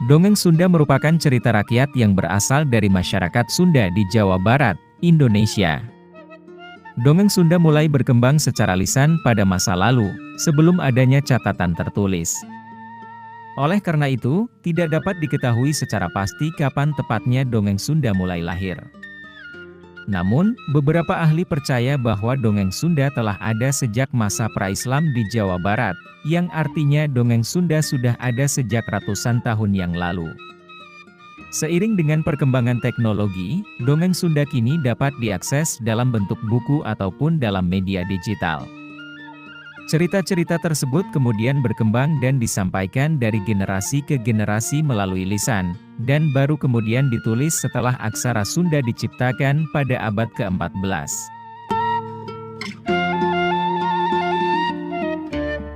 Dongeng Sunda merupakan cerita rakyat yang berasal dari masyarakat Sunda di Jawa Barat, Indonesia. Dongeng Sunda mulai berkembang secara lisan pada masa lalu, sebelum adanya catatan tertulis. Oleh karena itu, tidak dapat diketahui secara pasti kapan tepatnya dongeng Sunda mulai lahir. Namun, beberapa ahli percaya bahwa dongeng Sunda telah ada sejak masa pra-Islam di Jawa Barat, yang artinya dongeng Sunda sudah ada sejak ratusan tahun yang lalu. Seiring dengan perkembangan teknologi, dongeng Sunda kini dapat diakses dalam bentuk buku ataupun dalam media digital. Cerita-cerita tersebut kemudian berkembang dan disampaikan dari generasi ke generasi melalui lisan, dan baru kemudian ditulis setelah aksara Sunda diciptakan pada abad ke-14.